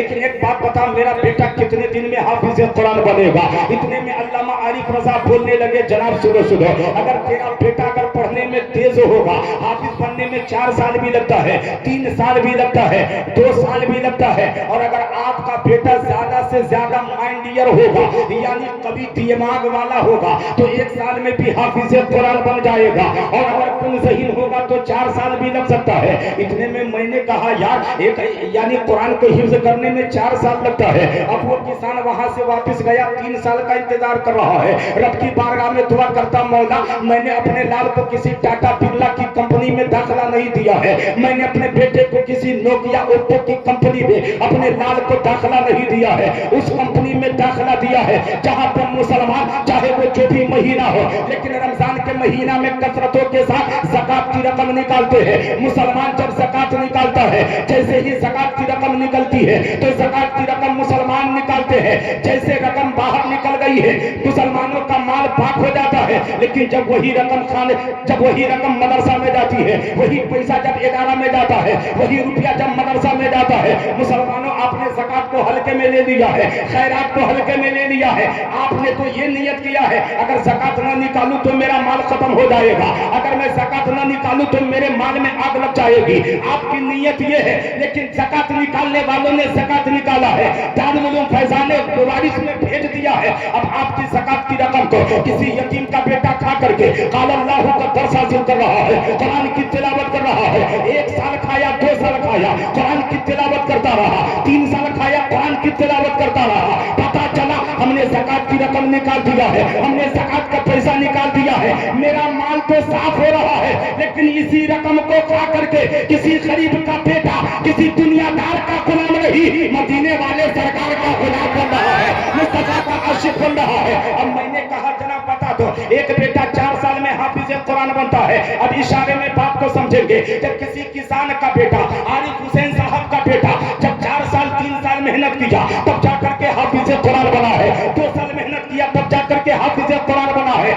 लेकिन एक बात बता, मेरा बेटा कितने दिन में हाफिज कुरान बनेगा? इतने में अल्लामा आरिफ रजा बोलने लगे, जनाब सुनो सुनो, अगर तेरा बेटा अगर पढ़ने में तेज होगा, हाफिज बनने में 4 साल भी लगता है, 3 साल भी लगता है, 2 साल भी लगता है, और अगर आपका बेटा ज्यादा से ज्यादा माइंडियर होगा, यानी कभी दिमाग वाला होगा, तो 1 साल में भी हाफिज कुरान बन जाएगा, और अगर तुम ज़हीन होगा तो 4 साल भी लग सकता है। इतने में मैंने कहा यार, एक यानी कुरान को हिफ्ज करने में 4 साल लगता है। अब वो किसान वहां से वापस गया, 3 साल का इंतजार कर रहा है। रब की बारगाह में दुआ करता, मौला मैंने अपने लाल को किसी टाटा बिरला की कंपनी में दाखिला नहीं दिया है, मैंने अपने बेटे को किसी नोकिया ओप्पो की कंपनी में अपने लाल को दाखिला नहीं दिया है, उस कंपनी में दाखिला दिया है जहां पर मुसलमान चाहे वो जो भी महीना हो, लेकिन रमजान के महीना में कसरतों के साथ ज़कात की रकम निकालते हैं। मुसलमान जब ज़कात निकालता है, जैसे ही ज़कात की रकम निकलती है तो ज़कात की रकम मुसलमान निकालते हैं। जैसे रकम बाहर निकल गई है, मुसलमानों का माल पाक हो जाता है, लेकिन जब वही रकम मदरसा में जाती है, वही पैसा जब इदारा में जाता है, वही रुपया जब मदरसा में जाता है, मुसलमानों आपने ज़कात को हल्के में ले लिया है, खैरात को हल्के में ले लिया है। आपने तो ये नियत किया है, अगर ज़कात ना निकालूं तो मेरा माल खत्म हो जाएगा, अगर मैं ज़कात ना निकालूं तो मेरे माल में आग लग जाएगी। आपकी नियत ये है, लेकिन ज़कात निकालने वालों ने ज़कात निकाला है, दारुल उलूम फैज़ान ने वारिस में भेज दिया है। अब आपकी ज़कात की रकम को किसी यतीम का बेटा खा करके क़ाल अल्लाह का दर्स हासिल कर रहा है, कुरान की तिलावत कर रहा है, 1 साल खाया, 2 साल खाया, कुरान की तिलावत करता रहा, 3 साल खाया, कुरान की तिलावत करता रहा, पता चला हमने ज़कात की रकम निकाल दिया है, हमने ज़कात का पैसा निकाल दिया है, मेरा माल तो साफ हो रहा है, लेकिन इसी रकम को खा करके किसी गरीब का बेटा किसी दुनियादार का गुलाम नहीं, मदीने वाले सरकार का गुलाम बन रहा है, मुस्तफा का आशिक बन रहा है। अब मैंने कहा जनाब बता दो, एक बेटा 4 साल में हाफिज कुरान बनता है। अब इशारे में बात को समझेंगे, जब किसी किसान का बेटा, आरिफ हुसैन साहब का बेटा जब 4 साल 3 साल मेहनत किया तब जाकर के हाफिज कुरान बना है, 2 साल मेहनत किया तब जाकर के हाफिज कुरान बना है।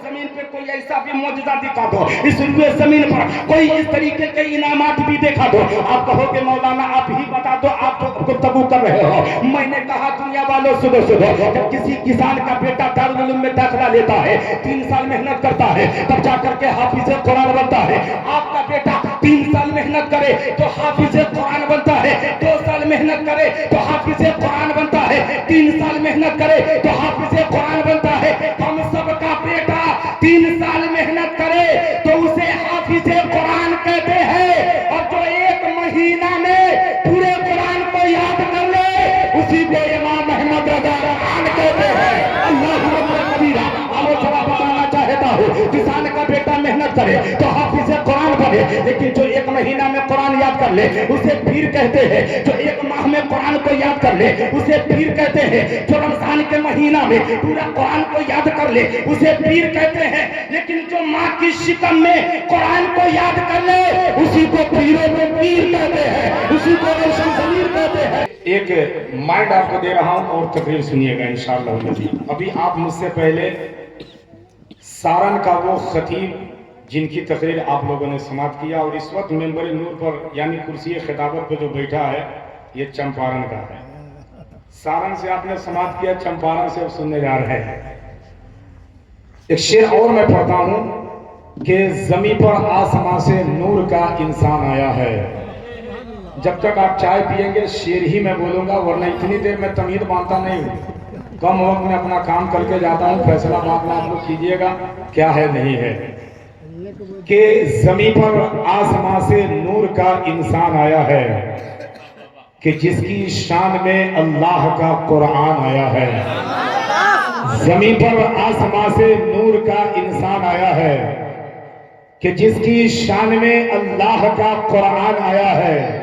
जमीन पे कोई ऐसा भी मौजूदा दिखा दो, इस रुए जमीन पर कोई इस तरीके के इनामात भी देखा दो, आप कहोगे मौलाना आप ही बता दो, आप तो गुफ्तगू कर रहे हो। मैंने कहा दुनिया वालों सुनो सुनो, जब किसी किसान का बेटा दारुल उलूम में दाखिला लेता है, 3 साल मेहनत करता है, तब जाकर के हाफिज कुरान बनता है। आपका बेटा 3 साल मेहनत करे तो हाफिज कुरान बनता है, 2 साल मेहनत करे तो हाफिज कुरान बनता है, 3 साल मेहनत करे तो हाफिज कुरान बनता है। हम सबका बेटा 3 साल मेहनत करे तो उसे हाफिज कुरान कहते हैं, और जो 1 महीना में पूरे कुरान को याद कर ले उसी को इमाम अहमद रज़ा कुरान कहते हैं। अल्लाहु अकबर कबीरा। आलोचना बताना चाहता हूँ, किसान का बेटा मेहनत करे तो हाफिज कुरान बने, लेकिन जो 1 महीना में कुरान याद कर ले उसे पीर कहते हैं, जो 1 माह में कुरान को याद कर ले उसे पीर कहते हैं, जो रमजान के महीना में पूरा कुरान को याद कर ले उसे पीर कहते हैं, लेकिन जो माँ की शिकम में कुरान को याद कर ले उसी को पीरों में पीर कहते हैं, उसी को रोशन ज़मीर कहते हैं। एक माइंड आपको दे रहा हूँ और तकरीर सुनिएगा इंशाअल्लाह। अभी आप मुझसे पहले सारन का वो खतीब जिनकी तकरीर आप लोगों ने समाप्त किया, और इस वक्त मेंबर नूर पर यानी कुर्सी खिताबत पर जो बैठा है ये चंपारण का है। सारन से आपने समाप्त किया, चंपारण से अब सुनने जा रहे हैं। एक शेर और मैं पढ़ता हूं कि जमीन पर आसमां से नूर का इंसान आया है। जब तक आप चाय पिएंगे शेर ही मैं बोलूंगा, वरना इतनी देर में तमीद बांधता नहीं हूं, कम वक्त में अपना काम करके जाता हूं। फैसला बाद में आप लोग कीजिएगा क्या है नहीं है। कि जमीन पर आसमां से नूर का इंसान आया है, कि जिसकी शान में अल्लाह का कुरान आया है। जमीन पर आसमां से नूर का इंसान आया है, कि जिसकी शान में अल्लाह का कुरान आया है।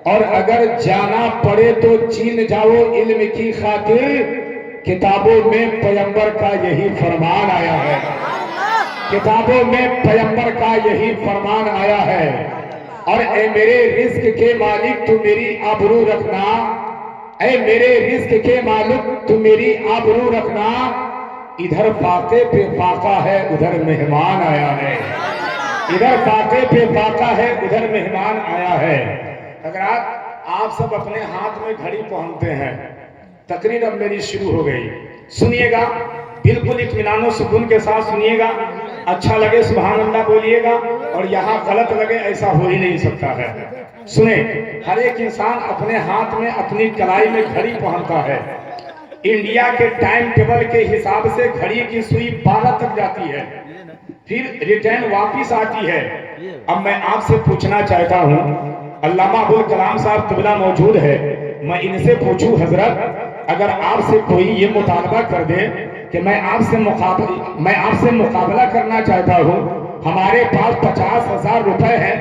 और अगर जाना पड़े तो चीन जाओ इल्म की खातिर, किताबों में पैगंबर का यही फरमान आया है। किताबों में पैगंबर का यही फरमान आया है। और ए मेरे रिस्क के मालिक तू मेरी आबरू रखना, ऐ मेरे रिस्क के मालिक तू मेरी आबरू रखना। इधर फाके पे फाका है उधर मेहमान आया है, इधर फाके पे फाका है उधर मेहमान आया है। अगर आप आप सब अपने हाथ में घड़ी पहनते हैं। तकरीर अब मेरी शुरू हो गई, सुनिएगा बिल्कुल इत्मीनान और सुकून के साथ सुनिएगा। अच्छा लगे सुभान अल्लाह बोलिएगा, और यहाँ गलत लगे ऐसा हो ही नहीं सकता है। सुने, हर एक इंसान अपने हाथ में अपनी कलाई में घड़ी पहनता है। इंडिया के टाइम टेबल के हिसाब से घड़ी की सुई 12 तक जाती है, फिर रिटर्न वापिस आती है। अब मैं आपसे पूछना चाहता हूँ, अल्लामा अबुल कलाम साहब क़िबला मौजूद है, मैं इनसे पूछूं हजरत, अगर आपसे कोई ये मुतालबा कर दे कि मैं आपसे मुकाबला करना चाहता हूँ, हमारे पास 50,000 रुपए है,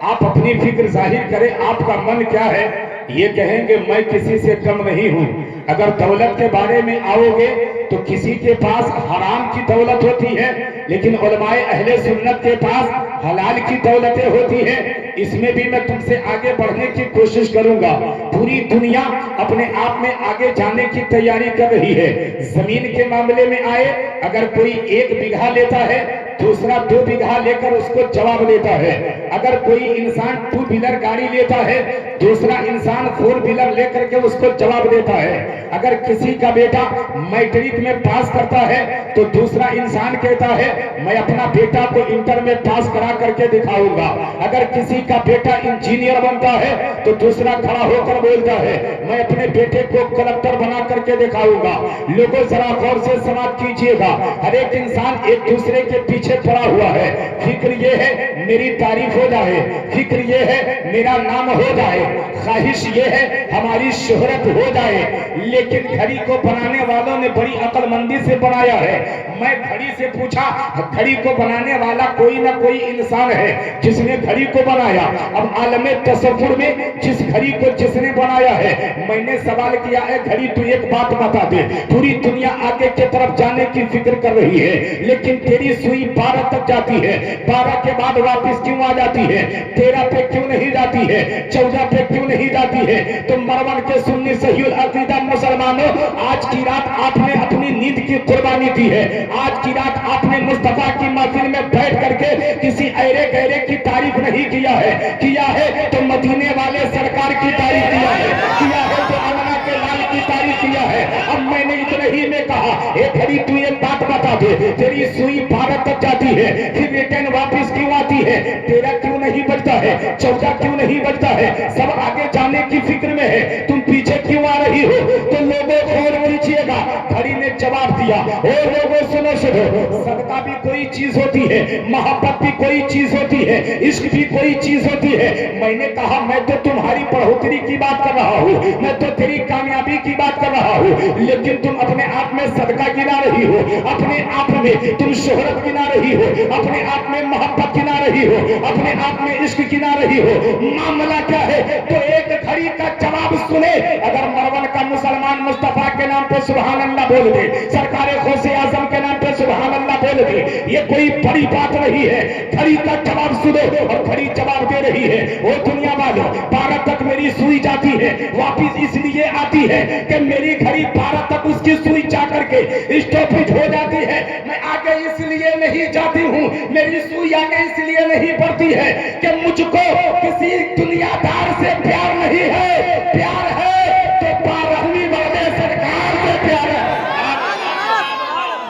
आप अपनी फिक्र जाहिर करें, आपका मन क्या है? ये कहेंगे मैं किसी से कम नहीं हूँ। अगर दौलत के बारे में आओगे तो किसी के पास हराम की दौलत होती है, लेकिन उलमाए अहले सुन्नत के पास हलाल की दौलतें होती है। इसमें भी मैं तुमसे आगे बढ़ने की कोशिश करूंगा। पूरी दुनिया अपने आप में आगे जाने की तैयारी कर रही है। जमीन के मामले में आए, अगर कोई 1 बीघा लेता है, दूसरा 2 बीघा लेकर उसको जवाब देता है। अगर कोई इंसान 2 व्हीलर गाड़ी लेता है, दूसरा इंसान 4 व्हीलर लेकर के उसको जवाब देता है। अगर किसी का बेटा मैट्रिक में पास करता है तो दूसरा इंसान कहता है मैं अपना बेटा को इंटर में पास करा करके दिखाऊंगा। अगर किसी का बेटा इंजीनियर बनता है तो दूसरा खड़ा होकर बोलता है मैं अपने बेटे को कलेक्टर बना करके दिखाऊंगा। लोगों जरा गौर से समाप्त कीजिएगा, हर एक इंसान एक दूसरे के पीछे पड़ा हुआ है। फिक्र ये है मेरी तारीफ हो जाए, फिक्र ये है मेरा नाम हो जाए, ख्वाहिश ये है हमारी शोहरत हो जाए। लेकिन घड़ी को बनाने वालों ने बड़ी अक्लमंदी से बनाया है। मैं घड़ी से पूछा, घड़ी को बनाने वाला कोई ना कोई इंसान है जिसने घड़ी को बनाया। अब आलम तसव्वुर में जिस घड़ी को जिसने बनाया है, मैंने सवाल किया है घड़ी तू एक बात बता दे, पूरी दुनिया आगे की तरफ जाने की फिक्र कर रही है, लेकिन तेरी सुई 12 तक जाती है, 12 के बाद वापस क्यों आ जाती है? 13 पे क्यों नहीं जाती है? 14 पे क्यों नहीं जाती है? तो मरवन के सुन्नी सहीउल अकीदा मुसलमानों, आज की रात आपने अपनी नींद की कुर्बानी दी है। आज की रात आपने मुस्तफा की महफिल में बैठ करके किसी ऐरे गहरे की तारीफ नहीं किया है तो मदीने वाले सरकार की तारीफ किया है तो आमना के लाल की तारीफ किया है। अब मैंने इतना ही में कहा, एक घड़ी तू एक बात बता दे, तेरी सुई 12 तक जाती है, फिर रिटर्न वापस क्यों आती है? 13 क्यों नहीं बजता है? 14 क्यों नहीं बजता है? सब आगे जाने की फिक्र में है, तुम पीछे क्यों आ रही हो? तो लोगों गौर कीजिएगा, घड़ी ने जवाब दिया, और लोगों सुनो, सदका भी कोई चीज होती है, मोहब्बत भी कोई चीज होती है, इश्क भी कोई चीज होती है। मैंने कहा मैं तो तुम्हारी बढ़ोतरी की बात कर रहा हूँ, मैं तो तेरी कामयाबी की बात कर रहा हूँ, लेकिन तुम अपने आप में सदका गिना रही हो, अपने आप में तुम शोहरत गिना रही हो, अपने आप में मोहब्बत गिना रही हो, अपने आप में इश्क गिना रही हो। मामला क्या है? तो एक घड़ी का जवाब सुने। अगर मरवन का मुसलमान मुस्तफा के नाम पे सुभान अल्लाह बोल दे, सरकार गौसे आजम के नाम पे सुभान अल्लाह बोल दे, ये कोई बड़ी बात नहीं है। घड़ी का जवाब सुनो, और घड़ी जवाब दे रही है, ओ दुनिया वालों, 12 तक मेरी सुई जाती है, वापिस इसलिए आती है कि मेरी घड़ी 12 तक उसकी सुई जा करके स्टॉपेज हो जाती है। मैं आगे इसलिए नहीं जाती हूँ, मेरी सुई आगे इसलिए नहीं बढ़ती है कि मुझको किसी दुनियादार से प्यार नहीं है, प्यार है तो 12वीं वाले सरकार से प्यार है,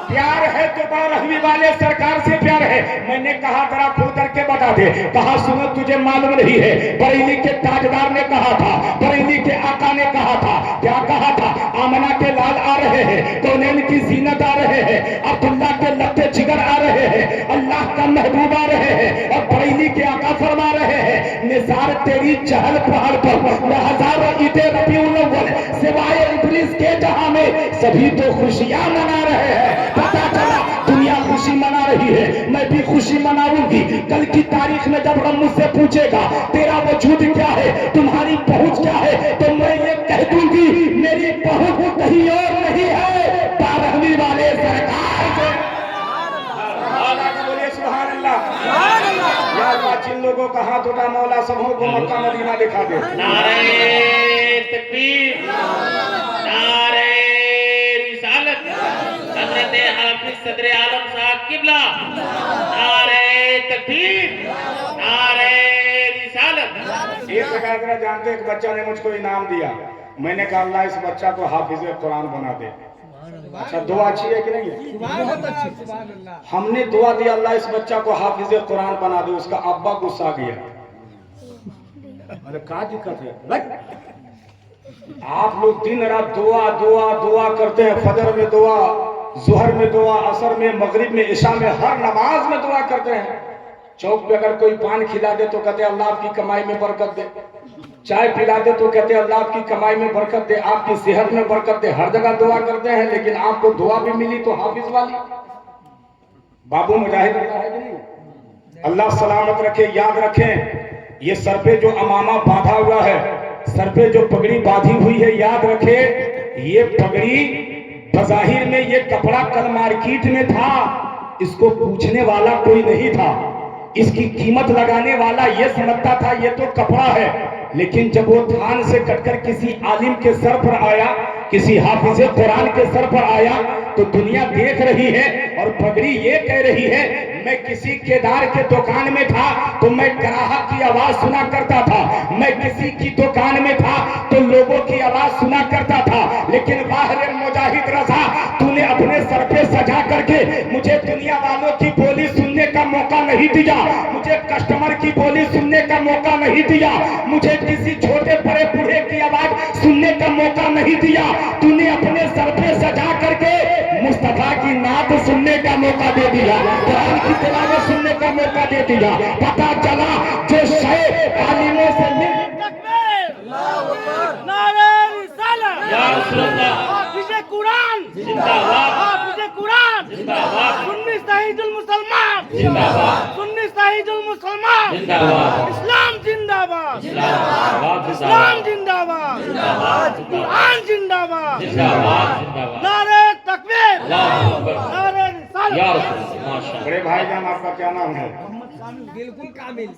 प्यार है तो 12वीं वाले सरकार से प्यार है। मैंने कहा जरा खुल करके बता दे, कहा सुनो तुझे मालूम नहीं है, बरेली के ताजदार ने कहा था, बरेली के आका ने कहा था, क्या कहा था? आमना के लाल आ रहे हैं, कौनैन की जीनत आ रहे हैं, अब्दुल्ला के लत्ते जिगर आ रहे हैं, अल्लाह का महबूब आ रहे हैं, और बरेली के आका फरमा रहे हैं निसार तेरी चहल पहल पर हजारों ईदे रबीउल अव्वल सिवाय इब्लिस के जहां में सभी तो खुशियां मना रहे हैं। पता चला दुनिया खुशी मना रही है, मैं भी खुशी मनाऊंगी। कल की तारीख में जब रब मुझसे पूछेगा तेरा वजूद क्या है, तुम्हारी पहुंच क्या है, तो मैं ये कह दूंगी मेरी पहुंच कहीं और नहीं है, 12वीं वाले सरकार से। बोलिए सुभान अल्लाह। यार जिन लोगों का हाथ उठा मौला सबों को मक्का मदीना दिखा दे। नारे तकबीर, नारे रिसालत, हज़रत हाफिज सदर आलम साहब किबला, नारे तकबीर, नारे रिसालत। एक जगह जानते एक बच्चा ने मुझको इनाम दिया, मैंने कहा अल्लाह इस बच्चा को हाफिज कुरान बना दे। अच्छा दुआ अच्छी है कि नहीं है? हमने दुआ दी अल्लाह इस बच्चा को हाफिज कुरान बना दे, उसका अब्बा गुस्सा गया। अरे क्या दिक्कत है? आप लोग दिन रात दुआ दुआ दुआ करते हैं, फजर में दुआ, जुहर में दुआ, असर में, मगरिब में, इशा में, हर नमाज में दुआ करते हैं। चौक पे अगर कोई पान खिला दे तो कहते हैं अल्लाह आपकी कमाई में बरकत दे, चाय पिला दे तो कहते हैं अल्लाह आपकी कमाई में बरकत दे, आपकी सेहत में बरकत दे। हर जगह दुआ करते हैं, लेकिन आपको दुआ भी मिली तो हाफिज वाली। बाबू मुजाहिद अल्लाह सलामत रखे। याद रखें, ये सर पे जो अमामा बांधा हुआ है, सर पे जो पगड़ी बांधी हुई है, याद रखे ये पगड़ी बज़ाहिर में ये कपड़ा कल मार्केट में था, इसको पूछने वाला कोई नहीं था, इसकी कीमत लगाने वाला ये समझता था ये तो कपड़ा है। लेकिन जब वो थान से कटकर किसी आलिम के सर पर आया, किसी हाफिज कुरान के सर पर आया, तो दुनिया देख रही है और पगड़ी ये कह रही है, मैं किसी केदार के दुकान में था तो मैं ग्राहक की आवाज सुना करता था, मैं किसी की दुकान में था तो लोगों की आवाज सुना करता था, लेकिन बाहर मुजाहिद रजा तूने अपने सर पे सजा करके मुझे दुनिया वालों की बोली सुनने का मौका नहीं दिया, मुझे कस्टमर की बोली सुनने का मौका नहीं दिया, मुझे किसी छोटे बड़े बूढ़े की आवाज सुनने का मौका नहीं दिया, तूने अपने सर पे सजा करके मुस्तफा की नात सुनने का मौका दे दिया, कुरान की तिलावत सुनने का मौका दे दिया। पता चला जो शेख आलिमों से मिल नारे रिसालत या रसूल अल्लाह, हाफिज कुरान जिंदाबाद, हाफिज कुरान जिंदाबाद, सुन्नी शहीदुल मुसलमान जिंदाबाद, सुन्नी शहीदुल मुसलमान जिंदाबाद, इस्लाम जिंदाबाद, जिंदाबाद, इस्लाम जिंदाबाद, जिंदाबाद, कुरान जिंदाबाद, जिंदाबाद, जिंदाबाद, नारे तकबीर, अल्लाहु अकबर, नारे रिसालत। या रसूल अल्लाह, माशाअल्लाह। बड़े भाईजान आपका क्या नाम है? बिल्कुल कामिल।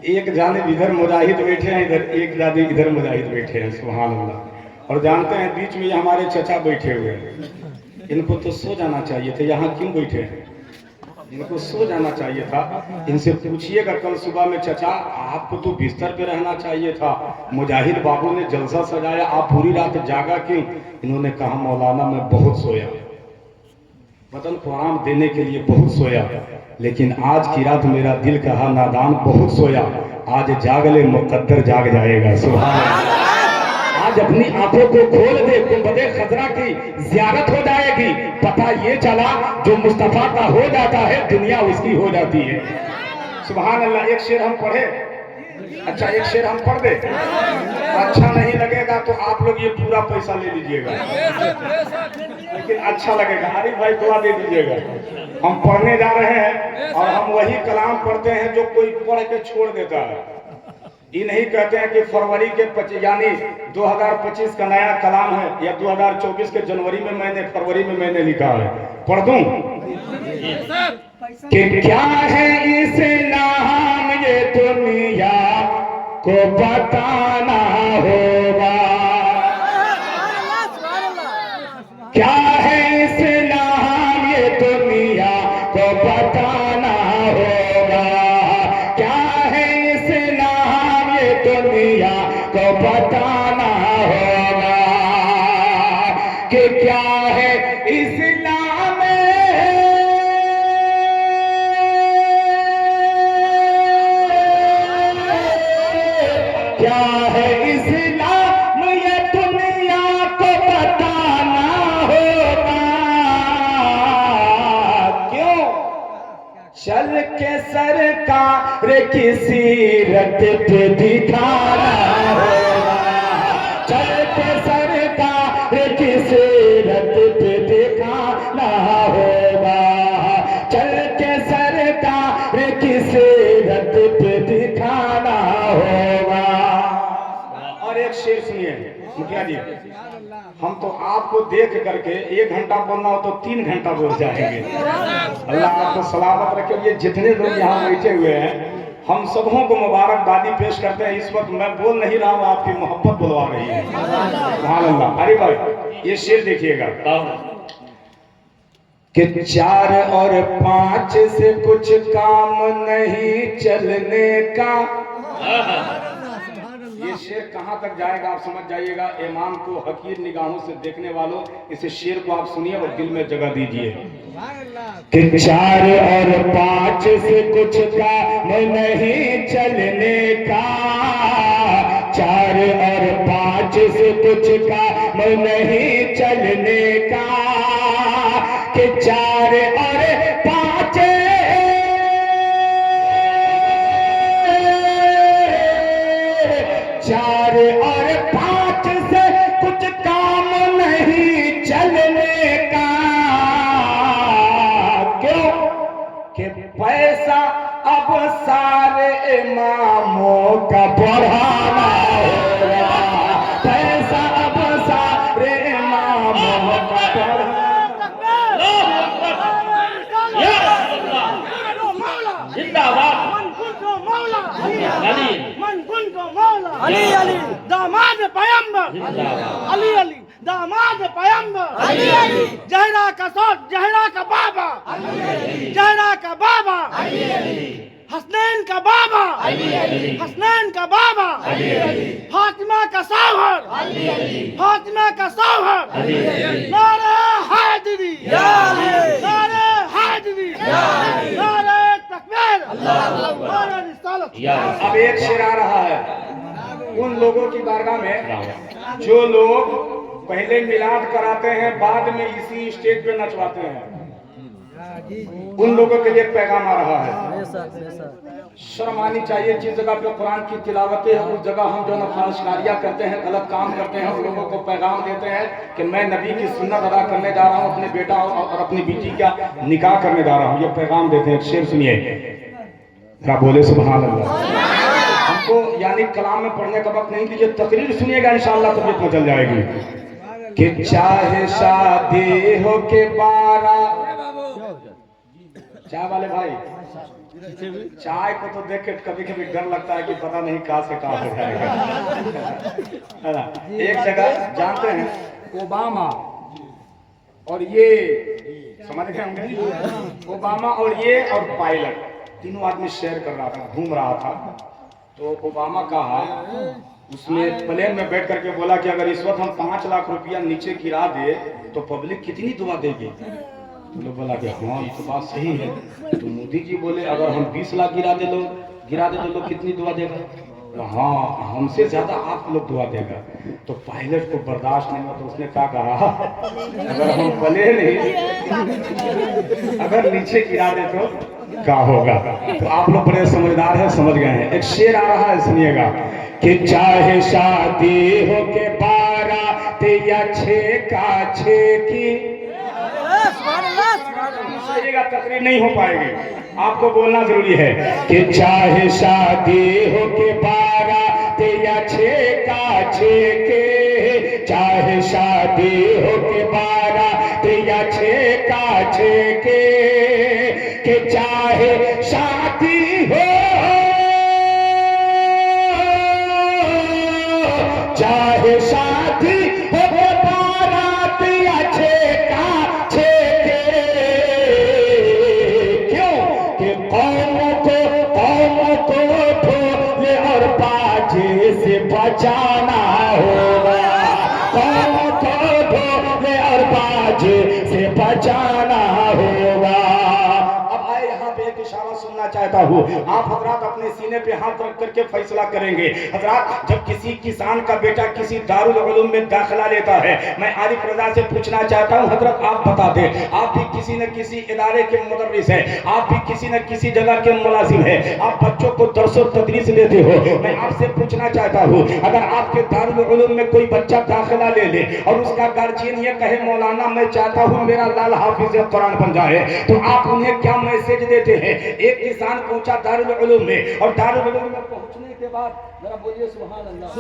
एक जानिब इधर मुजाहिद बैठे हैं, इधर एक जानिब इधर मुजाहिद बैठे हैं, सुभान अल्लाह। और जानते हैं बीच में हमारे चचा बैठे हुए हैं, इनको तो सो जाना चाहिए था, यहाँ क्यों बैठे हैं? इनको सो जाना चाहिए था। इनसे पूछिएगा कल सुबह में, चचा आपको तो बिस्तर पे रहना चाहिए था, मुजाहिद बाबू ने जलसा सजाया, आप पूरी रात जागा क्यों? इन्होंने कहा मौलाना मैं बहुत सोया, वतन को आराम देने के लिए बहुत सोया, लेकिन आज की रात मेरा दिल कहा नादान बहुत सोया, आज जागले मुकद्दर जाग जाएगा। सुभान अल्लाह। आज अपनी आंखों को खोल दे, गुंबदे खजरा की ज़ियारत हो जाएगी। पता ये चला जो मुस्तफा का हो जाता है दुनिया उसकी हो जाती है। सुभान अल्लाह। एक शेर हम पढ़े, अच्छा एक शेर हम पढ़ दे, अच्छा नहीं लगेगा तो आप लोग ये पूरा पैसा ले लीजिएगा, लेकिन अच्छा लगेगा। अरे भाई दुआ दे दीजिएगा। हम पढ़ने जा रहे हैं और हम वही कलाम पढ़ते हैं जो कोई पढ़ के छोड़ देता है। ये नहीं कहते हैं कि फरवरी के यानी 2025 का नया कलाम है या 2024 के जनवरी में मैंने फरवरी में मैंने लिखा है, पढ़ दूं कि क्या है इस्लाम ये दुनिया को बताना होगा, क्या है इस्लाम ये दुनिया को बताना होगा, क्या है इस्लाम ये दुनिया को बताना होगा कि क्या है इस्लाम क्या है इस्लाम ये दुनिया को बताना होगा। क्यों? चल के सरकार की सीरत पे दिखाना होगा, चल के सरकार की सीरत पे दिखाना होगा, चल के सरकार की सीरत पे दिखाना होगा। और एक शेर सुनिए मुखिया जी, हम तो आपको देख करके 1 घंटा बोलना हो तो 3 घंटा बोल जाएंगे। अल्लाह आपको सलामत रखे। ये जितने लोग यहाँ बैठे हुए हैं हम सबों को मुबारकबादी पेश करते हैं। इस वक्त मैं बोल नहीं रहा हूँ, आपकी मोहब्बत बुलवा रही है। सुभान अल्लाह। अरे भाई ये शेर देखिएगा कि 4 और 5 से कुछ काम नहीं चलने का। ये शेर कहाँ तक जाएगा आप समझ जाइएगा। ईमान को हकीर निगाहों से देखने वालों, इस शेर को आप सुनिए और दिल में जगह दीजिए कि 4 और 5 से कुछ काम नहीं चलने का। 4 और 5 से कुछ काम नहीं चलने का। कि 4 और 5 4 और 5 से कुछ काम नहीं चलने का। क्यों कि पैसा अब सारे इमामों का बढ़ाना होगा। पैसा अब सारे इमामों का बढ़ाना। जिंदाबाद अली अली दामाद पैगंबर जिंदाबाद। अली अली दामाद पैगंबर अली अली जहरा का सौत जहरा का बाबा जहरा का बाबा हसनैन का बाबा हसनैन का बाबा फातिमा का सौहर फातिमा का सौहर नारे हैदरी नारे हैदरी नारे तकबीर नारे रिसालत। अब एक शेर आ रहा है उन लोगों की बारगाह में जो लोग पहले मिलाद कराते हैं बाद में इसी स्टेज पे नचवाते हैं। उन लोगों के लिए पैगाम आ रहा है। शर्म आनी चाहिए। जिस जगह पे कुरान की तिलावतें है उस जगह हम जो नफाशकारियाँ करते हैं, गलत काम करते हैं, उन लोगों को पैगाम देते हैं कि मैं नबी की सुन्नत अदा करने जा रहा हूँ, अपने बेटा और अपनी बेटी का निकाह करने जा रहा हूँ। ये पैगाम देते हैं। शेर सुनिए, क्या बोले सुभान अल्लाह। हमको यानी कलाम में पढ़ने का वक्त नहीं दीजिए, तकरीर सुनिएगा इंशाअल्लाह तबीयत में चल जाएगी। कि चाहे शादी हो के 12 चाय वाले भाई, चाय को तो देख के कभी कभी डर लगता है कि पता नहीं कहाँ से कहाँ हो जाएगा, है ना। एक जगह जानते हैं ओबामा और ये समझ गए होंगे, ओबामा और ये और पायलट तीनों आदमी शेयर कर रहा था, घूम रहा था। तो ओबामा कहा, उसमें प्लेन में बैठ करके बोला कि अगर इस वक्त हम 5 लाख रुपया नीचे गिरा दे तो पब्लिक कितनी दुआ देगी। तो लोग बोला कि हाँ ये तो बात सही है। तो मोदी जी बोले अगर हम 20 लाख गिरा दे तो लोग कितनी दुआ देगा। तो हाँ हमसे ज्यादा आप लोग दुआ देगा। तो पायलट को बर्दाश्त नहीं हुआ तो उसने क्या कहा, अगर हम प्लेन ही अगर नीचे गिरा दे तो क्या होगा। तो आप लोग बड़े समझदार हैं, समझ गए हैं। एक शेर आ रहा है सुनिएगा कि चाहे शादी हो के 12 या 6 का 6 की। तकरीर नहीं हो पाएगी, आपको बोलना जरूरी है कि चाहे शादी हो के 12 या 6 का 6 के। चाहे शादी हो के 12 या 6 का 6 के। कि चाहे शादी हो चाहे शादी हो 12 या 6 का 6 के। क्यों कि कौम को ढोले और बाजे से बचाना होगा। कौम को ढोले और बाजे से बचाना होगा। इशारा सुनना चाहता हूँ, आप हजरात अपने सीने पे हाथ रख करके फैसला करेंगे। हजरात जब किसी किसान का बेटा किसी दारुल उलूम में दाखिला लेता है, मैं आरिफ रजा से पूछना चाहता हूँ, हजरत आप बता दें, आप भी किसी न किसी इदारे के मुदर्रिस हैं, आप भी किसी न किसी जगह के मुलाजिम हैं, आप बच्चों को दर्स और तदरीस देते हो। मैं आपसे पूछना चाहता हूँ, अगर आपके दारुल उलूम में कोई बच्चा दाखिला ले ले और उसका गार्जियन ये कहे मौलाना मैं चाहता हूँ मेरा लाल हाफिज कुरान बन जाए, तो आप उन्हें क्या मैसेज देते हैं। एक किसान पहुंचा दारुल उलूम में और दारुल उलूम में पहुंचने के बाद जरा बोलिए सुभान अल्लाह।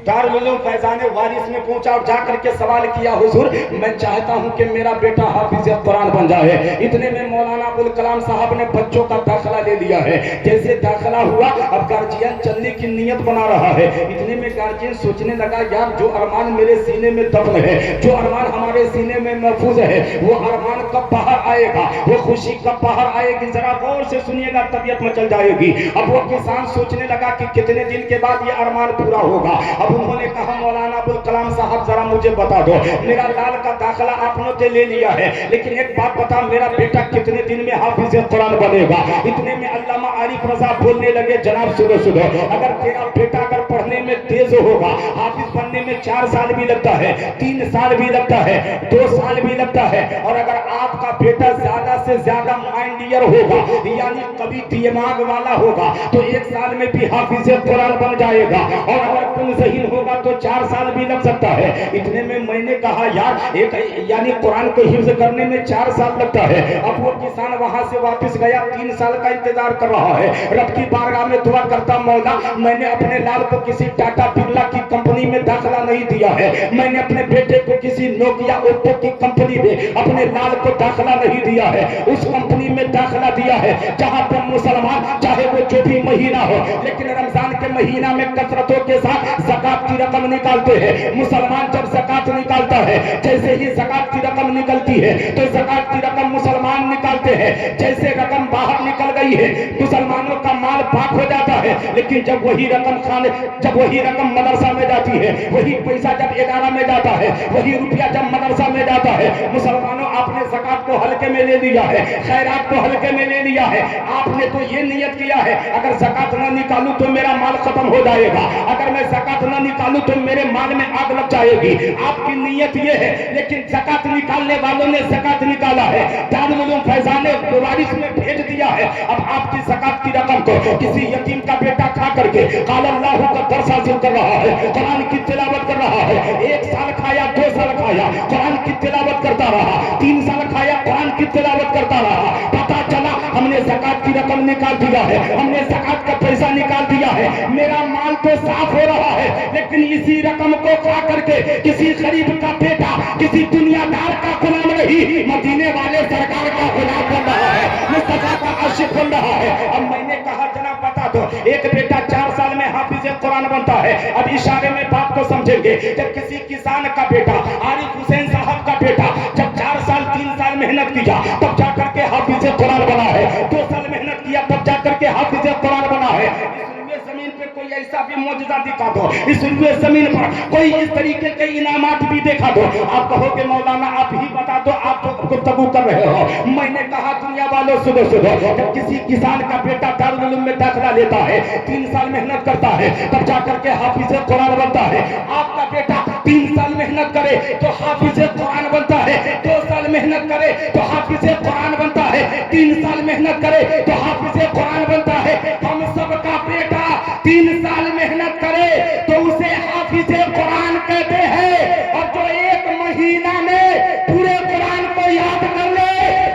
दारुल उलूम फैजान वारिस में पहुंचा और जाकर के सवाल किया, हुजूर मैं चाहता हूं कि मेरा बेटा हाफिज कुरान बन जाए। इतने में मौलाना अबुल कलाम साहब ने बच्चों का दाखिला ले लिया है। जैसे दाखिला हुआ, अब गार्जियन चलने की नियत बना रहा है। इतने में गार्जियन सोचने लगा, यार जो अरमान मेरे सीने में दफन है, जो अरमान हमारे सीने में महफूज है, वो अरमान कब बाहर आएगा, वो खुशी कब बाहर आएगी, जरा गौर से सुनिएगा, तबीयत मचल जाएगी। अब वो किसान सोचने लगा कि कितने दिन के बाद ये अरमान पूरा होगा। अब उन्होंने कहा, मौलाना अबुल कलाम साहब जरा मुझे बता दो, मेरा लाल का दाखिला आपने तो ले लिया है, लेकिन एक बात बता, मेरा बेटा कितने दिन में हाफिज कुरान बनेगा। इतने में अल्लामा आरिफ रजा बोलने लगे, जनाब सुनो सुनो, अगर तेरा बेटा अगर पढ़ने में तेज होगा, हाफिज बनने में 4 साल भी लगता है, 3 साल भी लगता है, 2 साल भी लगता है, और अगर आपका बेटा ज्यादा से ज्यादा माइंडियर होगा, यानी कभी दिमाग वाला होगा, तो 1 साल में भी हाफिज कुरान बन जाएगा, और अगर तुम ज़हीन होगा तो 4 साल भी लग सकता है। इतने में मैंने कहा, यार एक यानी कुरान को हिफ्ज करने में 4 साल लगता है। अब वो किसान वहां से वापस गया, 3 साल का इंतजार कर रहा है। रब की बारगाह में दुआ करता, मौला मैंने अपने लाल को किसी टाटा बिरला की कंपनी में दाखिला नहीं दिया है, मैंने अपने बेटे को किसी नोकिया ओप्पो की कंपनी में अपने लाल को दाखिला नहीं दिया है, उस कंपनी में दाखिला दिया है जहां पर मुसलमान चाहे वो जो भी महीना हो, लेकिन रमजान के महीना में कसरतों के साथ ज़कात की रकम निकालते हैं। मुसलमान जब ज़कात निकालता है, जैसे ही ज़कात की रकम निकलती है तो ज़कात की रकम मुसलमान निकालते हैं। जैसे रकम बाहर निकल गई है, मुसलमानों का माल पाक हो जाता है, लेकिन जब वही रकम मदरसा में जाती है, वही पैसा जब इदारा में जाता है, वही रुपया जब मदरसा में जाता है, मुसलमानों आपने ज़कात को हल्के में ले लिया है, खैरात को हल्के में ले लिया है। आपने तो ये नियत किया है, अगर ज़कात न निकालूं तो मेरा माल खत्म हो जाएगा, अगर मैं ज़कात न निकालूं तो मेरे माल में आग लग जाएगी। आपकी नियत ये है, लेकिन ज़कात निकालने वालों ने ज़कात निकाला है, दारुल उलूम फैजान वारिस में भेज दिया है। अब आपकी ज़कात की रकम को किसी यतीम का बेटा खा करके काल अल्लाह का दर्स हासिल कर रहा है, कुरान की तिलावत कर रहा है, 1 साल खाया, 2 साल खाया, कुरान की तिलावत करता रहा, 3 साल खाया, कुरान की तिलावत करता रहा, पता चला हमने ज़कात की रकम निकाल दिया है, हमने ज़कात का पैसा निकाल दिया है, मेरा माल तो साफ हो रहा है, लेकिन इसी रकम को खा करके किसी गरीब का बेटा किसी दुनियादार का गुलाम नहीं, मदीने वाले सरकार का गुलाम बन रहा है, मुस्तफा का आशिक बन रहा है। अब मैंने कहा, जनाब बता दो, एक बेटा 4 साल में हाफिज कुरान बनता है। अब इशारे में बात को समझेंगे, जब किसी किसान का बेटा, आरिफ हुसैन साहब का बेटा जब 4 साल 3 साल मेहनत किया तब जाकर के हाफिज कुरान बना है, 2 साल मेहनत किया तब जाकर के हाफिज कुरान बना है। जमीन पे कोई ऐसा भी मौजूदा दिखा दो, इस रुपये जमीन पर कोई इस तरीके के इनामात भी देखा दो, आप कहोगे मौलाना आप ही बता दो, आप तो गुफ्तगू कर रहे हो। मैंने कहा, दुनिया वालों सुनो सुनो, जब किसी किसान का बेटा दारुल उलूम में दाखिला लेता है, 3 साल मेहनत करता है, तब जाकर के हाफिज कुरान बनता है। आपका बेटा 3 साल मेहनत करे तो हाफिज कुरान बनता है, 2 साल मेहनत करे तो हाफिज कुरान बनता है, 3 साल मेहनत करे तो हाफिज कुरान बनता है। हम सबका बेटा 3 साल मेहनत करे तो उसे हाफिज कुरान कहते हैं, और जो 1 महीना में पूरे कुरान को याद कर ले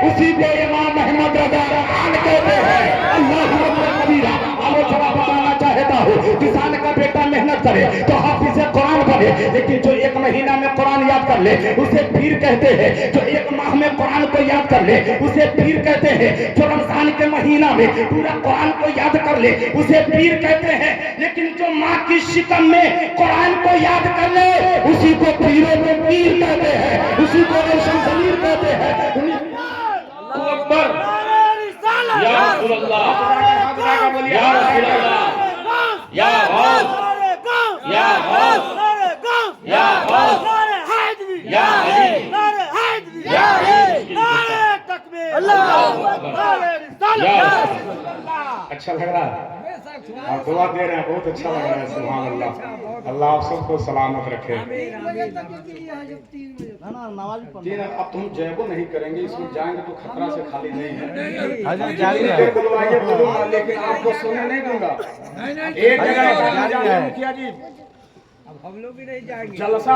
उसी को इमाम अहमद रज़ा खान कहते हैं। अल्लाह अकबर कबीरा। आलोचना बताना चाहता हूँ, किसान का बेटा मेहनत करे तो हाफिज कुरान बने, लेकिन जो 1 महीना में कुरान याद कर ले उसे पीर कहते हैं, जो 1 माह में कुरान को याद कर ले उसे पीर कहते हैं, जो रमजान के महीना में पूरा कुरान को याद कर ले उसे पीर कहते हैं, लेकिन जो माँ की शिकम में कुरान को याद कर ले उसी को पीरों में पीर कहते हैं, उसी को रोशन ज़मीर कहते हैं। अल्लाहू अकबर, या रसूल अल्लाह, या रसूल अल्लाह, या गौस, या गौस, या गौस, या अली, या अली, अल्लाहू अकबर। अच्छा लग रहा है, आप दुआ दे रहे हैं, बहुत अच्छा लग रहा है। सुभान अल्लाह, अल्लाह आप सबको सलामत रखे। अब तुम जय को नहीं करेंगे, इसमें जाएंगे तो खतरा से खाली नहीं है, बुलवाइए बोलूंगा, लेकिन आपको सोने नहीं दूंगा। एक जगह मुखिया जी, हम लोग भी नहीं जाएंगे, जलसा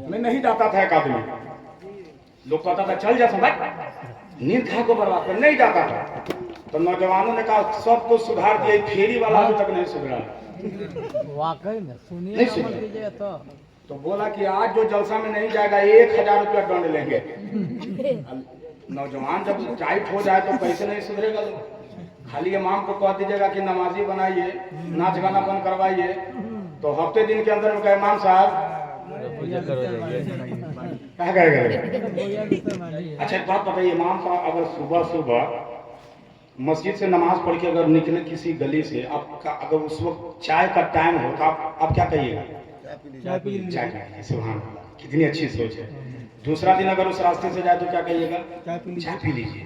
में नहीं जाता था एक आदमी, लोग कहता था चल जा समझ, नींद खा को बर्बाद कर, नहीं जाता था। तो नौजवानों ने कहा सबको सुधार दिया, फेरी वाला अभी तक नहीं सुधरा, वाकई में सुनिए नहीं ना, सुनिए। मत कीजिए तो बोला कि आज जो जलसा में नहीं जाएगा 1000 रुपया दंड लेंगे। नौजवान जब टाइट हो जाए तो कैसे नहीं सुधरेगा लोग। खाली इमाम को कह दीजिएगा कि नमाजी बनाइए, नाच गाना बंद करवाइए, तो हफ्ते दिन के अंदर उनका इमाम साहब क्या कहेगा। अच्छा एक बात बताइए, इमाम साहब अगर सुबह सुबह मस्जिद से नमाज पढ़ के अगर निकले किसी गली से, आपका अगर उस वक्त चाय का टाइम हो तो आप क्या कहिएगा? चाय पीजिए। सुभान अल्लाह, कितनी अच्छी सोच है। दूसरा दिन अगर उस रास्ते से जाए तो क्या कहिएगा? चाय पी लीजिए।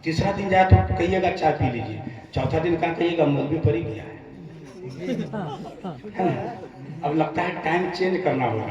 तीसरा दिन जाए तो कहिएगा चाय पी लीजिए। चौथा दिन क्या कहिएगा? मौलवी परी गया है ना? अब लगता है टाइम चेंज करना होगा,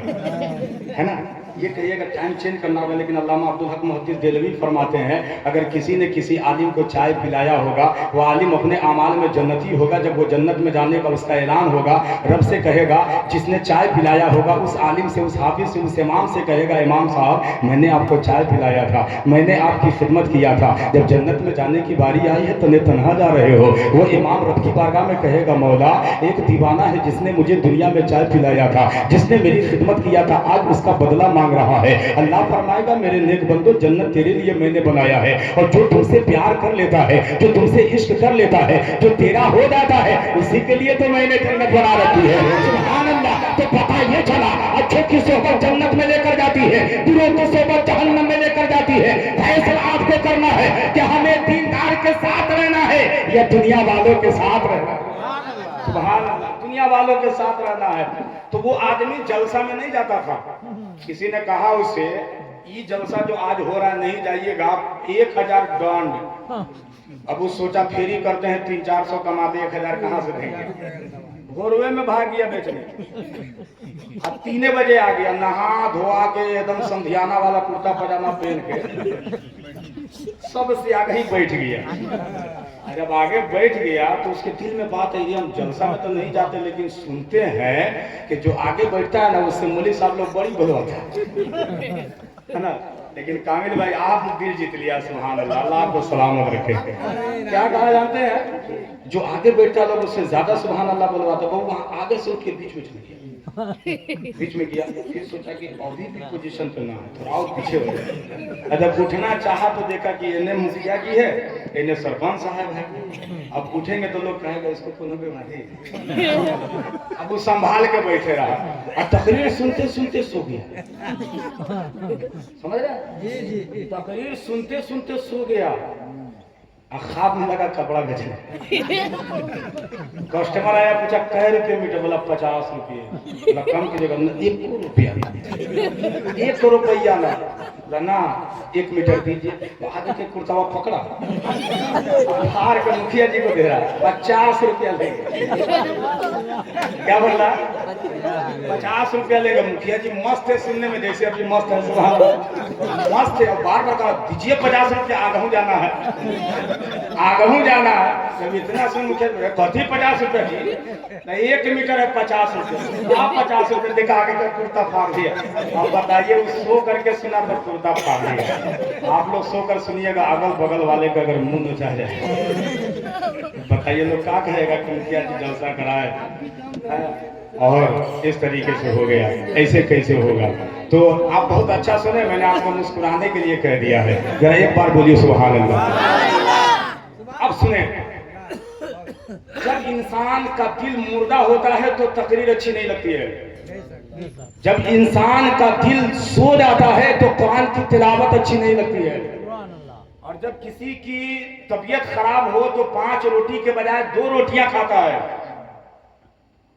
है ना? ये कहिएगा टाइम चेंज करना होगा। लेकिन अल्लामा अब्दुल हक मुहद्दिस देलवी फरमाते हैं, अगर किसी ने किसी आलिम को चाय पिलाया होगा, वो आलिम अपने आमाल में जन्नती होगा। जब वो जन्नत में जाने का उसका ऐलान होगा, रब से कहेगा, जिसने चाय पिलाया होगा उस आलिम से, उस हाफिज से, उस इमाम से कहेगा, इमाम साहब मैंने आपको चाय पिलाया था, मैंने आपकी खिदमत किया था, जब जन्नत में जाने की बारी आई है तने तन्हा जा रहे हो। वो इमाम रब की बारगाह में कहेगा, मौला एक दीवाना है जिसने मुझे दुनिया में चाय पिलाया था, जिसने मेरी खिदमत किया था, आज उसका बदला मांग रहा है। अल्लाह फरमाएगा, मेरे नेक बंदो जन्नत तेरे लिए मैंने बनाया है, और जो तुमसे प्यार कर लेता है, जो तुमसे इश्क कर लेता है, जो तेरा हो जाता है, उसी के लिए तो मैंने जन्नत बना रखी है। सुभान अल्लाह। तो पता ये चला, अच्छों की सोबत जन्नत में लेकर जाती है, बुरों की सोबत जहन्नम में लेकर जाती है। फैसला आपको करना है कि हमें दीनदार के साथ रहना है या दुनिया वालों के साथ रहना है। सुभान अल्लाह, दुनिया वालों के साथ रहना है। तो वो आदमी जलसा में नहीं जाता था। किसी ने कहा उससे, ये जलसा जो आज हो रहा है नहीं जाइएगा, 1000 दंड। अब वो सोचा फेरी करते हैं 300-400 कमाते, 1000 कहाँ से देंगे। भोरवे में भाग गया बेचने। अब 3 बजे आ गया, नहा धोआ के एकदम संधियाना वाला कुर्ता पजामा पहन के सबसे आगे ही बैठ गया। जब आगे बैठ गया तो उसके दिल में बात है, हम जलसा में तो नहीं जाते, लेकिन सुनते हैं कि जो आगे बैठता है ना उससे मौलवी साहब लोग बड़ी बुलवाते है ना। लेकिन कामिल भाई आप दिल जीत लिया। सुभान अल्लाह, अल्लाह आपको सलामत रखे। क्या कहा जानते हैं, जो आगे बैठता लोग उससे ज्यादा सुभान अल्लाह बुलवाता। वो वहां आगे से उठ के बीच में चल गया, बीच में गया। फिर सोचा कि अभी भी पोजीशन पे ना है, थोड़ा और पीछे हो गया। जब उठना चाहा तो देखा कि इन्हें मुखिया जी है, इन्हें सरपंच साहब है। अब उठेंगे तो लोग कहेंगे इसको कोनो बीमारी। अब वो संभाल के बैठे रहा और तकरीर सुनते सुनते सो गया। समझ रहे? तकरीर सुनते सुनते सो गया। ख्वाब में लगा कपड़ा बेचने। कस्टमर आया, पूछा कै रुपये मीटर? बोला 50 रुपये। बोला कम की जगह 1 रुपया, 1 रुपया ना 1 मीटर दीजिए। आगे के कुर्तावा पकड़ा, हार के मुखिया जी को दे रहा, 50 रुपया लेंगे। क्या बोल रहा? 50 रुपया लेगा। मुखिया जी मस्त है सुनने में, जैसे अभी मस्त है, मस्त है। बार बार कहा दीजिए 50 रुपया, आगहू जाना है, आगहू जाना है। जब इतना सुन मुखिया कथी 50 रुपया की? नहीं 1 मीटर है 50 रुपया। आप 50 रुपये देखा, आगे का कुर्ता फाड़ दिया। अब बताइए, वो सो करके सुना तो कुर्ता फाड़ दिया। आप लोग सोकर सुनिएगा, अगल बगल वाले का अगर मुंह नोचा जाए, बताइए लोग क्या कहेगा कि मुखिया जी जलसा कराए और इस तरीके से हो गया। ऐसे कैसे होगा? तो आप बहुत अच्छा सुने, मैंने आपको मुस्कुराने के लिए कह दिया है। जरा एक बार बोलिए सुभान अल्लाह। अब सुने, जब इंसान का दिल मुर्दा होता है तो तकरीर अच्छी नहीं लगती है। जब इंसान का दिल सो जाता है तो कुरान की तिलावत अच्छी नहीं लगती है। और जब किसी की तबीयत खराब हो तो 5 रोटी के बजाय 2 रोटियां खाता है।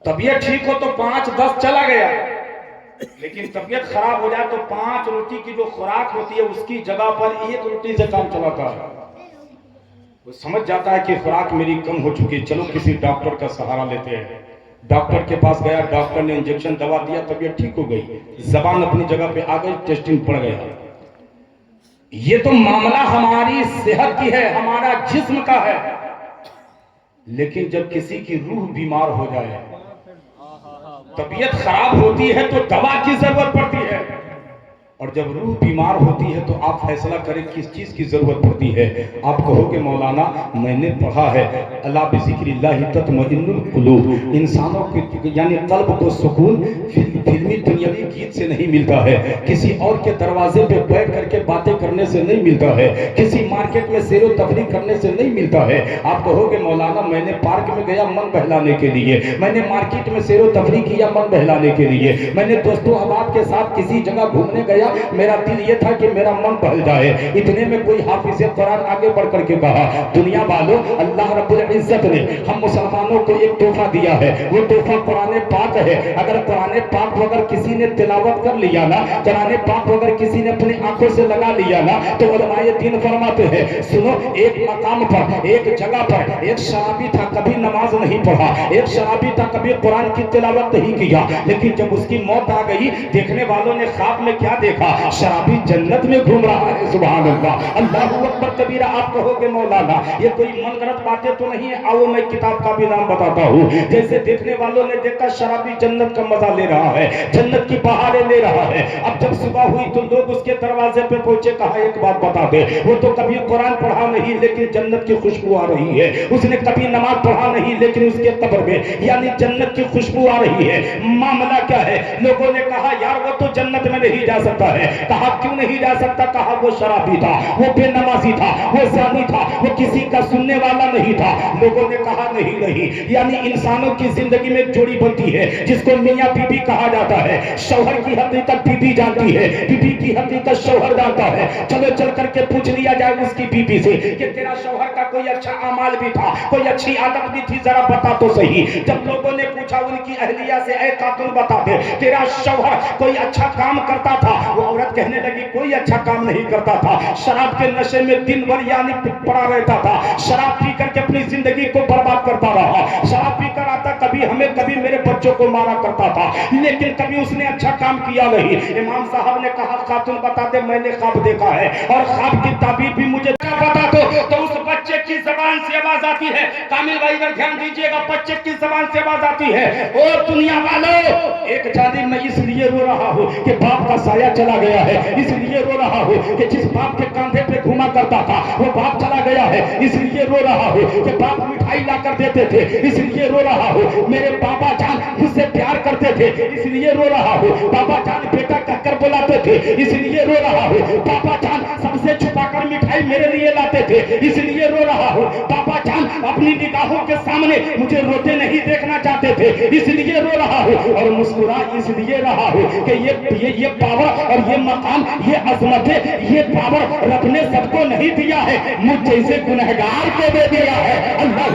तबीयत ठीक हो तो 5-10 चला गया, लेकिन तबीयत खराब हो जाए तो 5 रोटी की जो खुराक होती है उसकी जगह पर 1 रोटी से काम चलाता है। वो समझ जाता है कि खुराक मेरी कम हो चुकी है, चलो किसी डॉक्टर का सहारा लेते हैं। डॉक्टर के पास गया, डॉक्टर ने इंजेक्शन दवा दिया, तबीयत ठीक हो गई, जबान अपनी जगह पे आ गई, टेस्टिंग पड़ गया। ये तो मामला हमारी सेहत की है, हमारा जिस्म का है। लेकिन जब किसी की रूह बीमार हो जाए, तबीयत खराब होती है तो दवा की जरूरत पड़ती है। और जब रूह बीमार होती है तो आप फैसला करें किस चीज़ की ज़रूरत पड़ती है। आप कहोगे मौलाना मैंने पढ़ा है अल्लाह बिज़िक्रिल्लाहि तत्मइन्नुल कुलूब, इंसानों के यानी कल्ब को सुकून फिल्मी दुनियावी गीत से नहीं मिलता है, किसी और के दरवाजे पे बैठ करके बातें करने से नहीं मिलता है, किसी मार्केट में सैर व तफरीह करने से नहीं मिलता है। आप कहोगे मौलाना मैंने पार्क में गया मन बहलाने के लिए, मैंने मार्केट में सैर व तफरीह किया मन बहलाने के लिए, मैंने दोस्तों अहबाब के साथ किसी जगह घूमने गया, मेरा दिल ये था कि मेरा मन बहल जाए। इतने में कोई हाफिज़ कुरान आगे बढ़ करके कहा दुनिया वालों अल्लाह रब्बुल इज्जत ने हम मुसलमानों को एक तोहफा दिया है, वो तोहफा कुरान पाक है। अगर कुरान पाक को अगर किसी ने तिलावत कर लिया ना, कुरान पाक को अगर किसी ने अपनी आंखों से लगा लिया ना, तो उलमाए दीन फरमाते हैं सुनो, एक मकाम पर एक जगह पर एक शराबी था, कभी नमाज नहीं पढ़ा, एक शराबी था, कभी कुरान की तिलावत नहीं किया, लेकिन जब उसकी मौत आ गई देखने वालों ने ख्वाब में क्या देखा, शराबी जन्नत में घूम रहा है। सुभान अल्लाह, अल्लाहू अकबर कबीरा। आप कहोगे मौलाना ये कोई मनगढ़ंत बातें तो नहीं है, आओ मैं किताब का भी नाम बताता हूँ। जैसे देखने वालों ने देखा शराबी जन्नत का मजा ले रहा है, जन्नत की बहारें ले रहा है। अब जब सुबह हुई तो लोग उसके दरवाजे पे पहुंचे, कहा एक बात बता दे, वो तो कभी कुरान पढ़ा नहीं लेकिन जन्नत की खुशबू आ रही है, उसने कभी नमाज पढ़ा नहीं लेकिन उसके कब्र में यानी जन्नत की खुशबू आ रही है। मामला क्या है? लोगों ने कहा यार वो तो जन्नत में नहीं जा सकता है। कहा क्यों नहीं जा सकता? कहा वो शराबी था, वो बेनमाजी था, वो ज़ानी था, वो किसी का सुनने वाला नहीं था। लोगों ने कहा नहीं, यानी इंसानों की जिंदगी में जोड़ी बनती है जिसको मियां बीबी कहा जाता है। शौहर की हकीकत बीबी जानती है, बीबी की हकीकत शौहर जानता है। चलो चल करके पूछ लिया जाए उसकी बीबी से कि तेरा शौहर का कोई अच्छा अमाल भी था, कोई अच्छी आदत भी थी, जरा बता तो सही। जब लोगों ने पूछा उनकी अहलिया से, ऐ खातून बता दे तेरा शौहर कोई अच्छा काम करता था? वो औरत कहने लगी कोई अच्छा काम नहीं करता था, शराब के नशे में दिन भर यानी पड़ा रहता था, शराब पी करके अपनी जिंदगी को बर्बाद करता रहा, शराब पी कर आता, कभी हमें कभी मेरे बच्चों को मारा करता था, लेकिन कभी उसने अच्छा काम किया नहीं। इमाम साहब ने कहा खातून बता दे मैंने ख्वाब देखा है और ख्वाब की ताबीर भी मुझे बता दो। तो उस बच्चे की जबान से आवाज आती है, कामिल भाई अगर ध्यान दीजिएगा, बच्चे की जबान से आवाज आती है ओ दुनिया वालों, एक जानिब मैं इसलिए रो रहा हूँ कि बाप का साया चला गया है, इसलिए रो रहा हूँ कि जिस बाप के कंधे पे घुमा करता था वो बाप चला गया है, इसलिए रो रहा हूँ कि बाप मिठाई ला कर देते थे, इसलिए रो रहा हूँ मेरे बाबा जान मुझसे प्यार करते थे, इसलिए रो रहा हूँ बाबा जान बेटा कहकर बुलाते थे, इसलिए रो रहा हूँ बाबा जान सबसे छुपाकर मिठाई मेरे लिए लाते थे, इसलिए रो रहा हूँ बाबा जान अपनी निगाहों के सामने मुझे रोते नहीं देखना चाहते थे, इसलिए रो रहा हूँ और मुस्कुरा इसलिए रहा हूँ कि ये पावर और ये मकाम, ये अजमतें, ये पावर रब ने सबको नहीं दिया है, मुझ जैसे गुनहगार को दे दिया है। अल्लाह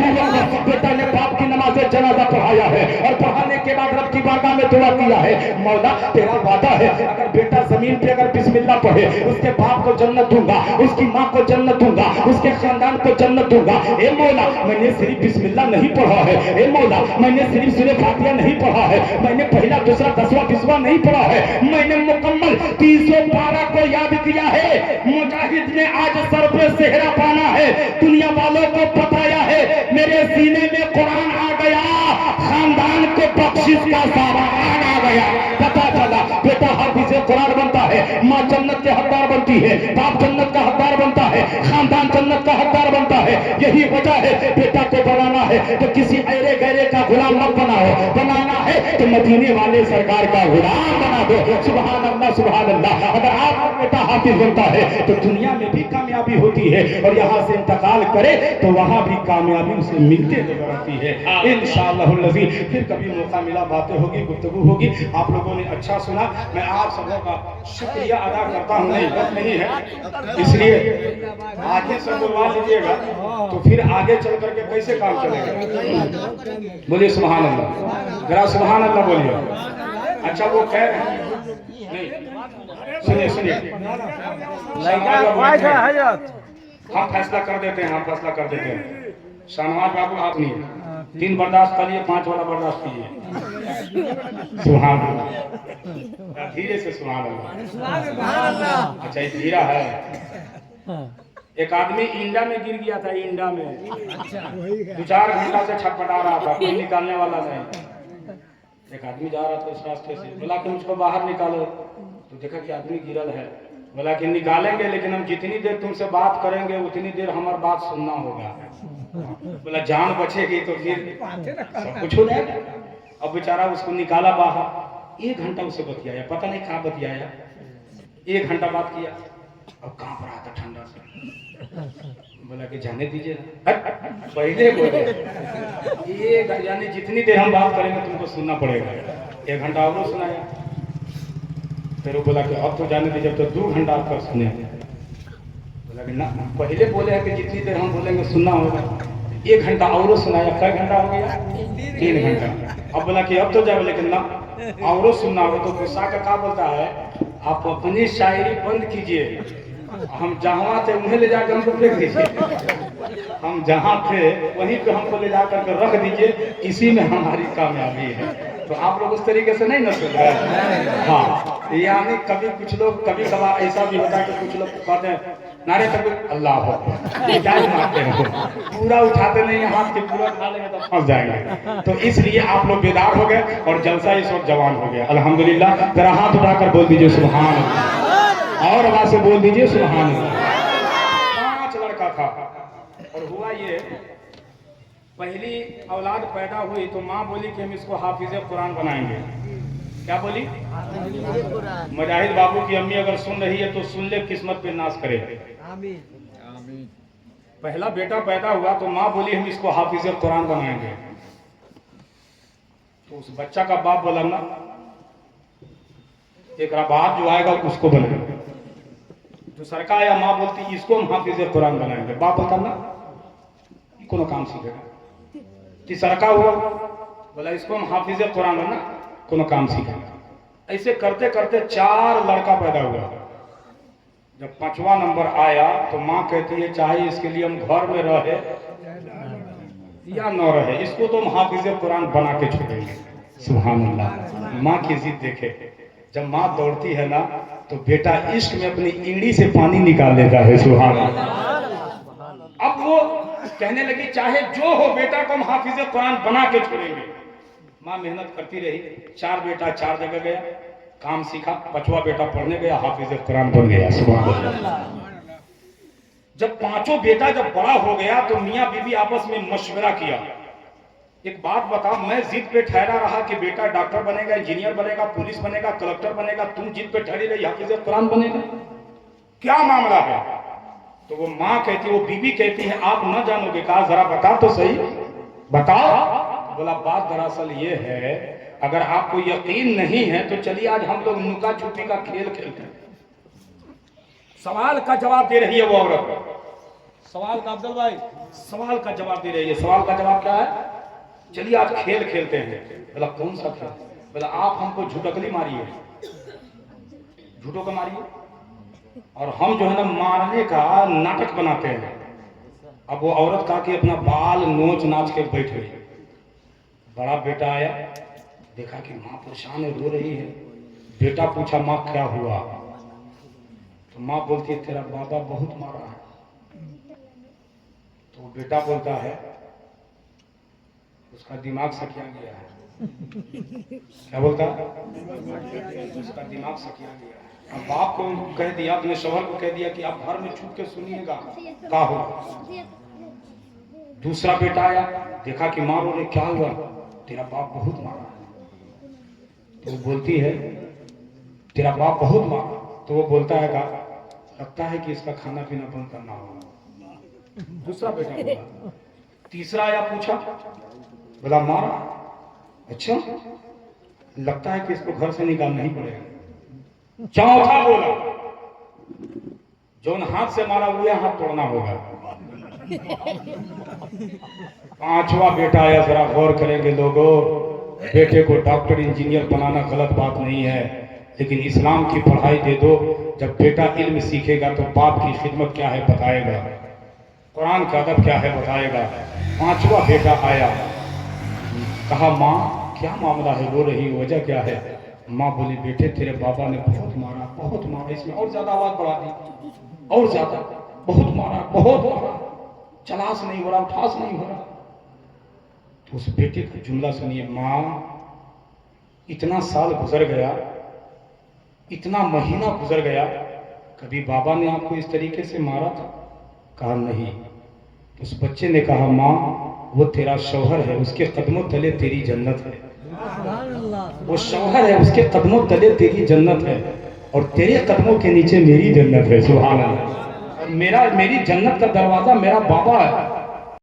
बेटा ने बाप की नमाज जनाजा पढ़ाया है और पढ़ाने के बाद रब की बारगाह में दुआ किया है, मौला तेरा वादा है अगर बेटा जमीन पे अगर बिस्मिल्लाह पढ़े उसके बाप को जन्नत दूंगा, उसकी माँ को जन्नत दूंगा, उसके खानदान को जन्नत दूंगा। ए मौला मैंने सिर्फ बिस्मिल्लाह नहीं पढ़ा है, ए मौला मैंने सिर्फ सूरह फातिहा नहीं पढ़ा है, मैंने पहला दूसरा 10वां 20वां नहीं पढ़ा है, मैंने मुकम्मल 312 को याद किया है। मुजाहिद ने आज सर पे सेहरा पाना है, दुनिया वालों को बताया है मेरे सीने में कुरान आ गया, खानदान को बख्शिश का सामान आ गया। पता चला बेटा हाफिज़ कुरान बनता है, माँ जन्नत के हकदार बनती है, बाप जन्नत का हकदार बनता है, खानदान जन्नत का हकदार बनता है। यही वजह है बेटा को बनाना है तो किसी ऐरे गैरे का गुलाम मत बनाओ, बनाना है तो मदीने वाले सरकार का गुलाम बना दो। सुभान अल्लाह सुभान अल्लाह। अगर आपका बेटा हाफिज बनता है तो दुनिया में भी कामयाबी होती है और यहाँ से इंतकाल करे तो वहाँ भी कामयाबी उसे मिलते नजर आती है इंशाअल्लाह। फिर कभी मौका मिला बातें होगी, गुफ्तगू होगी। आप लोगों ने अच्छा सुना, मैं आप सबों का शुक्रिया अदा करता हूँ। नहीं बस नहीं है, इसलिए आगे सब बोलवा लीजिएगा तो फिर आगे चल करके कैसे काम चलेगा। बोलिए सुभान अल्लाह, जरा सुभान अल्लाह बोलिए। अच्छा वो कह रहे हैं नहीं, सुनिए सुनिए, हम फैसला कर देते हैं, हम फैसला कर देते हैं। शाहनवाज बाबू आप नहीं, 3 बर्दाश्त करिए, 5 वाला बर्दाश्त कीजिए। सुभान अल्लाह, धीरे से सुभान अल्लाह। अच्छा ये धीरा है। एक आदमी इंडा में गिर गया था, इंडा में 2-4 घंटा से छटपटा रहा था, कोई निकालने वाला नहीं। एक आदमी जा रहा था इस रास्ते से, बोला कि मुझको बाहर निकालो, तो देखा कि आदमी गिरल है, बोला कि निकालेंगे लेकिन हम जितनी देर तुमसे बात करेंगे उतनी देर हमारी बात सुनना होगा। बोला जान बचेगी तो फिर सब कुछ हो जाएगा। अब बेचारा उसको निकाला बाहर, 1 घंटा उसे बतियाया, पता नहीं कहाँ बतियाया, 1 घंटा बात किया। अब कांप रहा था ठंडा से, बोला कि जाने दीजिए ना। पहले बोले ये यानी जितनी देर हम बात करेंगे तुमको सुनना पड़ेगा। 1 घंटा और सुनाया, फिर वो बोला कि अब तो जाने दीजिए, तो 2 घंटा आपका सुने। बोला कि ना पहले बोले हैं कि जितनी देर हम बोलेंगे सुनना होगा। 1 घंटा और सुनाया, कई घंटा हो गया? 3 घंटा। अब बोला कि अब तो जाओ लेकिन ना और सुनना होगा। तो गुस्सा का क्या बोलता है, आप अपनी शायरी बंद कीजिए, हम जहाँ थे उन्हें ले जाकर हमको फेंक दीजिए, हम जहाँ थे वहीं पे हमको ले जाकर के रख दीजिए, इसी में हमारी कामयाबी है। तो आप लोग उस तरीके से नहीं न सुन रहे। हाँ, यानी कभी कुछ लोग कभी कभार ऐसा भी होता है कि कुछ लोग कहते हैं नारे तक अल्लाह हो मारते हैं, पूरा उठाते नहीं हाथ के, पूरा उठा लेंगे तो फंस जाएंगे। तो इसलिए आप लोग बेदार हो गए और जलसा इस वक्त जवान हो गया। अल्हम्दुलिल्लाह। जरा हाथ उठाकर बोल दीजिए सुभान अल्लाह, और आवाज से बोल दीजिए सुभान अल्लाह। 5 लड़का था और हुआ ये, पहली औलाद पैदा हुई तो माँ बोली कि हम इसको हाफिज कुरान बनाएंगे। क्या बोली? मुजाहिद बाबू की अम्मी अगर सुन रही है तो सुन ले, किस्मत पे नाश करे। पहला बेटा पैदा हुआ तो माँ बोली हम इसको हाफिज कुरान बनाएंगे। तो उस बच्चा का बाप बोला ना, एक बाप जो आएगा उसको बनाएंगे। जो सरकार या माँ बोलती इसको हम हाफिज कुरान बनाएंगे, बाप बोलता ना कोनो काम सीखेगा। तीसरा हुआ, बोला इसको हम हाफिज कुरान बना, कोनो काम सीखेगा। ऐसे करते करते 4 लड़का पैदा हुआ। जब 5वां नंबर आया तो माँ कहती है चाहे इसके लिए हम घर में रहे या न रहे, इसको तो हम हाफिज कुरान बना के छोड़ेंगे। सुभान अल्लाह। माँ की जिद देखे, जब माँ दौड़ती है ना तो बेटा इश्क में अपनी ईड़ी से पानी निकाल लेता है। सुभान अल्लाह। अब वो कहने लगी चाहे जो हो बेटा को हम हाफिज कुरान बना के छोड़ेंगे। माँ मेहनत करती रही, 4 बेटा 4 जगह गया, काम सीखा। 5वां बेटा पढ़ने गया, हाफिज कुरान बन गया। सुभान अल्लाह। जब 5वां बेटा जब बड़ा हो गया तो मियाँ बीवी आपस में मशवरा किया, एक बात बता, मैं जिद पे ठहरा रहा कि बेटा डॉक्टर बनेगा, इंजीनियर बनेगा, पुलिस बनेगा, कलेक्टर बनेगा, तुम जिद पे ठहरी रही हाफिज कुरान बनेगा, क्या मामला है? तो वो माँ कहती, वो बीबी कहती है आप न जानोगे, कहा जरा बता तो सही, बताओ। बोला बात दरअसल ये है, अगर आपको यकीन नहीं है तो चलिए आज हम लोग नुका छुपी का खेल खेलते हैं। सवाल का जवाब दे रही है वो औरत, सवाल का अब्दुल भाई सवाल का जवाब दे रही है। सवाल का जवाब क्या है? चलिए आज खेल खेलते हैं। बोला कौन सा खेल? बोला आप हमको झुटकली मारिए, झूठों का मारिए, और हम जो है ना मारने का नाटक बनाते हैं। अब वो औरत कहा कि अपना बाल नोच नाच के बैठ गई। बड़ा बेटा आया, देखा कि माँ परेशान है, रो रही है। बेटा पूछा माँ क्या हुआ? तो माँ बोलती है तेरा बाबा बहुत मारा है। तो बेटा बोलता है उसका दिमाग सकिया गया है। क्या बोलता है? उसका दिमाग सकिया गया है। अब बाप को कह दिया, अपने शौहर को कह दिया कि आप घर में छुप के सुनिएगा क्या होगा। दूसरा बेटा आया, देखा कि माँ रो रही, क्या हुआ? तेरा बाप बहुत मारा है। तो वो बोलती है तेरा बाप बहुत मारा। तो वो बोलता है लगता है कि इसका खाना पीना बंद करना होगा। दूसरा बेटा बोला। तीसरा आया, पूछा, बोला मारा, अच्छा लगता है कि इसको घर से निकालना ही पड़ेगा। चौथा बोला जो हाथ से मारा हुआ हाथ तोड़ना होगा। 5वां बेटा आया। जरा गौर करेंगे लोगों, बेटे को डॉक्टर इंजीनियर बनाना गलत बात नहीं है, लेकिन इस्लाम की पढ़ाई दे दो। जब बेटा इल्म सीखेगा तो बाप की खिदमत क्या है बताएगा, कुरान का अदब क्या है बताएगा। 5वां बेटा आया, कहा माँ क्या मामला है, रो रही, वजह क्या है? माँ बोली बेटे तेरे बाबा ने बहुत मारा, बहुत मारा। इसमें और ज्यादा आवाज बढ़ा दी, और ज्यादा, बहुत मारा, बहुत मारा, चलास नहीं हो रहा, उठास नहीं हो रहा। तो उस बेटे का जुमला सुनिए, माँ इतना साल गुजर गया, इतना महीना गुजर गया, कभी बाबा ने आपको इस तरीके से मारा था? कहा नहीं। उस बच्चे ने कहा माँ वो तेरा शौहर है, उसके कदमों तले तेरी जन्नत है। वो शौहर है, उसके कदमों तले तेरी जन्नत है और तेरे कदमों के नीचे मेरी जन्नत है। सुभान अल्लाह। मेरी जन्नत का दरवाजा मेरा बाबा है।